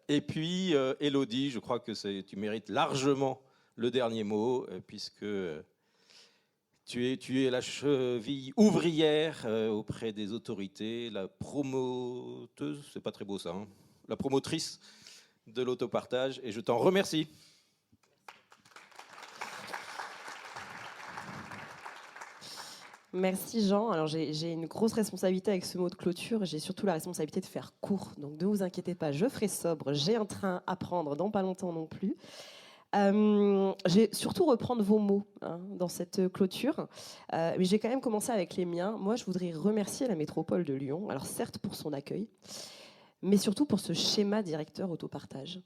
Et puis, Élodie, je crois que tu mérites largement le dernier mot, puisque tu es la cheville ouvrière auprès des autorités, la promoteuse, c'est pas très beau ça, hein, la promotrice de l'autopartage, et je t'en remercie. Merci Jean. Alors j'ai une grosse responsabilité avec ce mot de clôture. J'ai surtout la responsabilité de faire court. Donc ne vous inquiétez pas, je ferai sobre. J'ai un train à prendre dans pas longtemps non plus. Je vais surtout reprendre vos mots dans cette clôture. Mais je vais quand même commencer avec les miens. Moi, je voudrais remercier la métropole de Lyon. Alors certes pour son accueil, mais surtout pour ce schéma directeur autopartage,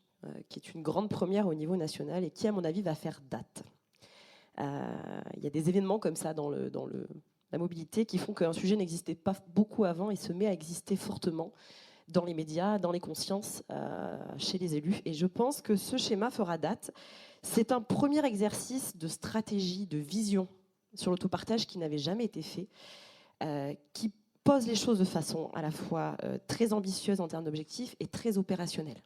qui est une grande première au niveau national et qui, à mon avis, va faire date. Il y a des événements comme ça dans la mobilité qui font qu'un sujet n'existait pas beaucoup avant et se met à exister fortement dans les médias, dans les consciences, chez les élus. Et je pense que ce schéma fera date. C'est un premier exercice de stratégie, de vision sur l'autopartage qui n'avait jamais été fait, qui pose les choses de façon à la fois très ambitieuse en termes d'objectifs et très opérationnelle.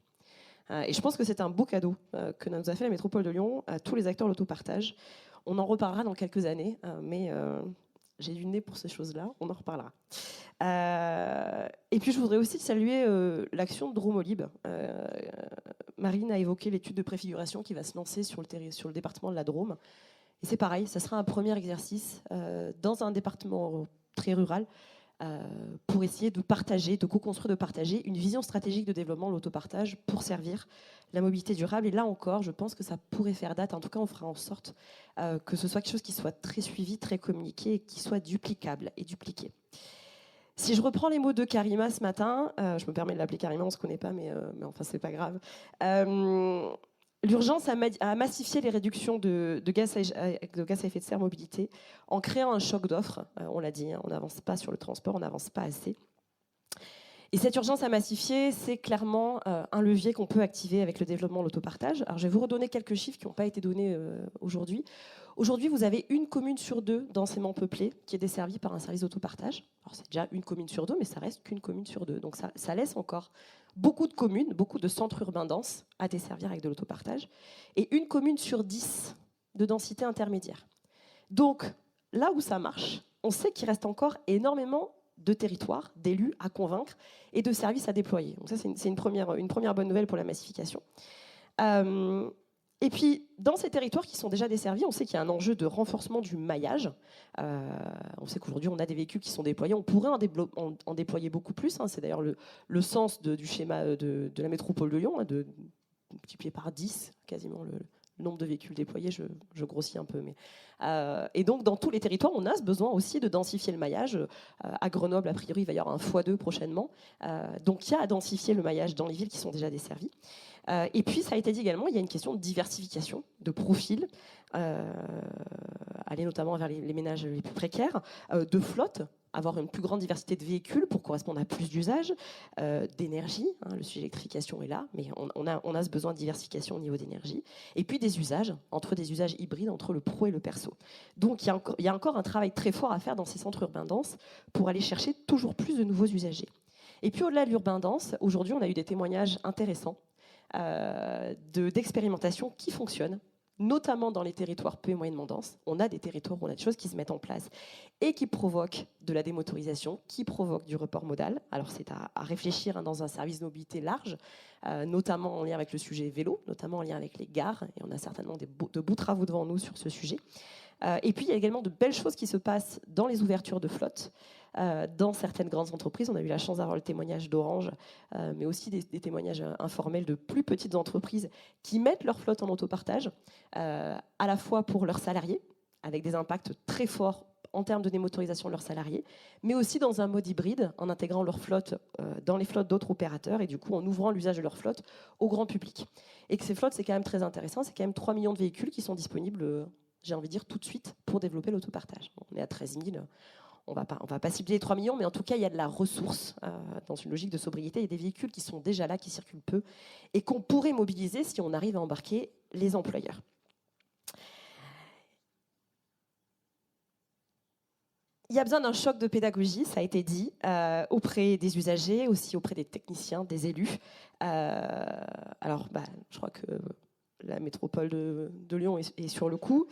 Et je pense que c'est un beau cadeau que nous a fait la métropole de Lyon à tous les acteurs de l'autopartage. On en reparlera dans quelques années, mais j'ai du nez pour ces choses-là, on en reparlera. Et puis je voudrais aussi saluer l'action de Dromolib. Marine a évoqué l'étude de préfiguration qui va se lancer sur le département de la Drôme. Et c'est pareil, ça sera un premier exercice dans un département très rural pour essayer de partager, de co-construire, de partager une vision stratégique de développement de l'autopartage pour servir la mobilité durable. Et là encore, je pense que ça pourrait faire date. En tout cas, on fera en sorte que ce soit quelque chose qui soit très suivi, très communiqué et qui soit duplicable et dupliqué. Si je reprends les mots de Karima ce matin, je me permets de l'appeler Karima, on ne se connaît pas, mais enfin, c'est pas grave. L'urgence a massifié les réductions de gaz à effet de serre mobilité en créant un choc d'offres. On l'a dit, on n'avance pas sur le transport, on n'avance pas assez. Et cette urgence à massifier, c'est clairement un levier qu'on peut activer avec le développement de l'autopartage. Alors, je vais vous redonner quelques chiffres qui n'ont pas été donnés aujourd'hui. Aujourd'hui, vous avez une commune sur deux densément peuplée qui est desservie par un service d'autopartage. Alors, c'est déjà une commune sur deux, mais ça reste qu'une commune sur deux. Donc, ça laisse encore beaucoup de communes, beaucoup de centres urbains denses à desservir avec de l'autopartage. Et une commune sur 10 de densité intermédiaire. Donc, là où ça marche, on sait qu'il reste encore énormément de territoires, d'élus à convaincre et de services à déployer. Donc ça, c'est une première bonne nouvelle pour la massification. Et puis, dans ces territoires qui sont déjà desservis, on sait qu'il y a un enjeu de renforcement du maillage. On sait qu'aujourd'hui, on a des véhicules qui sont déployés. On pourrait en déployer beaucoup plus. C'est d'ailleurs le sens du schéma de la métropole de Lyon, de multiplier par 10 quasiment le nombre de véhicules déployés, je grossis un peu. Et donc, dans tous les territoires, on a ce besoin aussi de densifier le maillage. À Grenoble, a priori, il va y avoir un x2 prochainement. Donc, il y a à densifier le maillage dans les villes qui sont déjà desservies. Et puis, ça a été dit également, il y a une question de diversification, de profil, aller notamment vers les ménages les plus précaires, de flotte, avoir une plus grande diversité de véhicules pour correspondre à plus d'usages, d'énergie, le sujet électrification est là, mais on a ce besoin de diversification au niveau d'énergie, et puis des usages, entre des usages hybrides, entre le pro et le perso. Donc il y a encore un travail très fort à faire dans ces centres urbains denses pour aller chercher toujours plus de nouveaux usagers. Et puis au-delà de l'urbain dense, aujourd'hui on a eu des témoignages intéressants d'expérimentation qui fonctionnent, notamment dans les territoires peu et moyennement denses. On a des territoires où on a des choses qui se mettent en place et qui provoquent de la démotorisation, qui provoquent du report modal. Alors c'est à réfléchir dans un service de mobilité large, notamment en lien avec le sujet vélo, notamment en lien avec les gares, et on a certainement de beaux travaux devant nous sur ce sujet. Et puis il y a également de belles choses qui se passent dans les ouvertures de flotte, dans certaines grandes entreprises. On a eu la chance d'avoir le témoignage d'Orange, mais aussi des témoignages informels de plus petites entreprises qui mettent leur flotte en autopartage, à la fois pour leurs salariés, avec des impacts très forts en termes de démotorisation de leurs salariés, mais aussi dans un mode hybride, en intégrant leur flotte dans les flottes d'autres opérateurs et du coup en ouvrant l'usage de leur flotte au grand public. Et que ces flottes, c'est quand même très intéressant, c'est quand même 3 millions de véhicules qui sont disponibles, j'ai envie de dire, tout de suite pour développer l'autopartage. On est à 13 000, on va pas cibler les 3 millions, mais en tout cas, il y a de la ressource dans une logique de sobriété. Il y a des véhicules qui sont déjà là, qui circulent peu, et qu'on pourrait mobiliser si on arrive à embarquer les employeurs. Il y a besoin d'un choc de pédagogie, ça a été dit, auprès des usagers, aussi auprès des techniciens, des élus. Alors, je crois que la métropole de Lyon est sur le coup.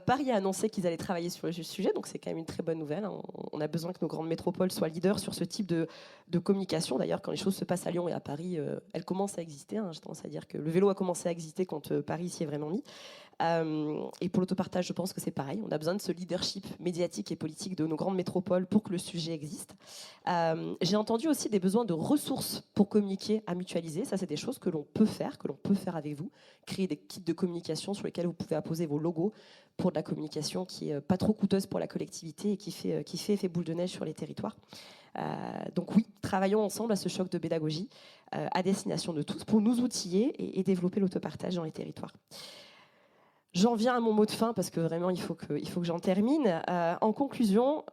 Paris a annoncé qu'ils allaient travailler sur le sujet, donc c'est quand même une très bonne nouvelle. On a besoin que nos grandes métropoles soient leaders sur ce type de communication. D'ailleurs, quand les choses se passent à Lyon et à Paris, elles commencent à exister. J'ai tendance à dire que le vélo a commencé à exister quand Paris s'y est vraiment mis. Et pour l'autopartage, je pense que c'est pareil. On a besoin de ce leadership médiatique et politique de nos grandes métropoles pour que le sujet existe. J'ai entendu aussi des besoins de ressources pour communiquer, à mutualiser. Ça, c'est des choses que l'on peut faire avec vous. Créer des kits de communication sur lesquels vous pouvez apposer vos logos pour de la communication qui n'est pas trop coûteuse pour la collectivité et qui fait effet boule de neige sur les territoires. Donc oui, travaillons ensemble à ce choc de pédagogie à destination de tous pour nous outiller et développer l'autopartage dans les territoires. J'en viens à mon mot de fin parce que vraiment il faut que j'en termine. En conclusion,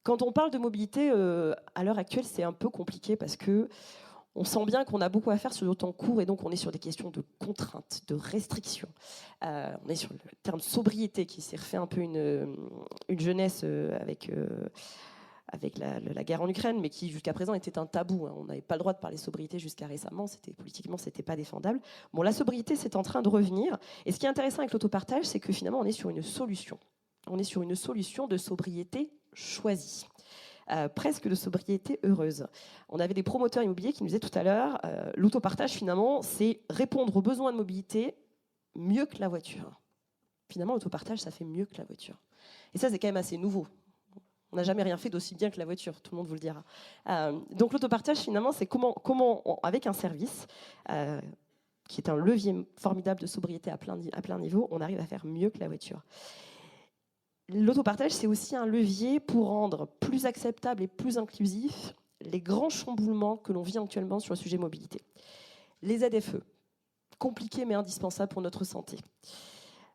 quand on parle de mobilité à l'heure actuelle, c'est un peu compliqué parce que on sent bien qu'on a beaucoup à faire sur le temps court et donc on est sur des questions de contraintes, de restrictions. On est sur le terme sobriété qui s'est refait un peu une jeunesse avec la guerre en Ukraine, mais qui jusqu'à présent était un tabou. On n'avait pas le droit de parler sobriété jusqu'à récemment, politiquement, c'était pas défendable. Bon, la sobriété, c'est en train de revenir. Et ce qui est intéressant avec l'autopartage, c'est que finalement, on est sur une solution. On est sur une solution de sobriété choisie. Presque de sobriété heureuse. On avait des promoteurs immobiliers qui nous disaient tout à l'heure, l'autopartage, finalement, c'est répondre aux besoins de mobilité mieux que la voiture. Finalement, l'autopartage, ça fait mieux que la voiture. Et ça, c'est quand même assez nouveau. On n'a jamais rien fait d'aussi bien que la voiture, tout le monde vous le dira. Donc l'autopartage, finalement, c'est comment avec un service qui est un levier formidable de sobriété à plein niveau, on arrive à faire mieux que la voiture. L'autopartage, c'est aussi un levier pour rendre plus acceptable et plus inclusif les grands chamboulements que l'on vit actuellement sur le sujet mobilité. Les ZFE, compliqués mais indispensables pour notre santé.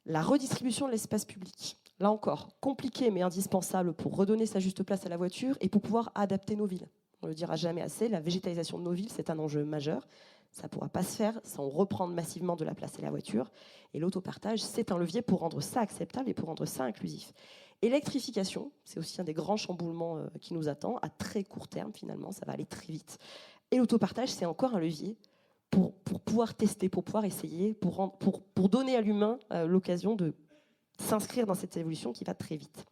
La redistribution de l'espace public. Là encore, compliqué mais indispensable pour redonner sa juste place à la voiture et pour pouvoir adapter nos villes. On ne le dira jamais assez, la végétalisation de nos villes, c'est un enjeu majeur. Ça ne pourra pas se faire sans reprendre massivement de la place à la voiture. Et l'autopartage, c'est un levier pour rendre ça acceptable et pour rendre ça inclusif. Électrification, c'est aussi un des grands chamboulements qui nous attend. À très court terme, finalement, ça va aller très vite. Et l'autopartage, c'est encore un levier pour pouvoir tester, pour pouvoir essayer, pour donner à l'humain l'occasion de s'inscrire dans cette évolution qui va très vite.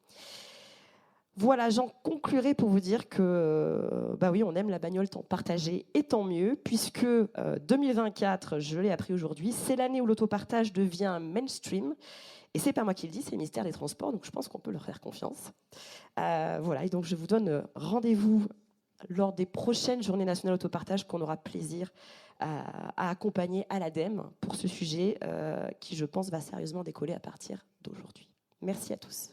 Voilà, j'en conclurai pour vous dire que oui, on aime la bagnole tant partagée et tant mieux, puisque 2024, je l'ai appris aujourd'hui, c'est l'année où l'autopartage devient mainstream. Et c'est pas moi qui le dis, c'est le ministère des Transports, donc je pense qu'on peut leur faire confiance. Voilà, et donc je vous donne rendez-vous lors des prochaines journées nationales autopartage qu'on aura plaisir à accompagner à l'ADEME pour ce sujet qui, je pense, va sérieusement décoller à partir d'aujourd'hui. Merci à tous.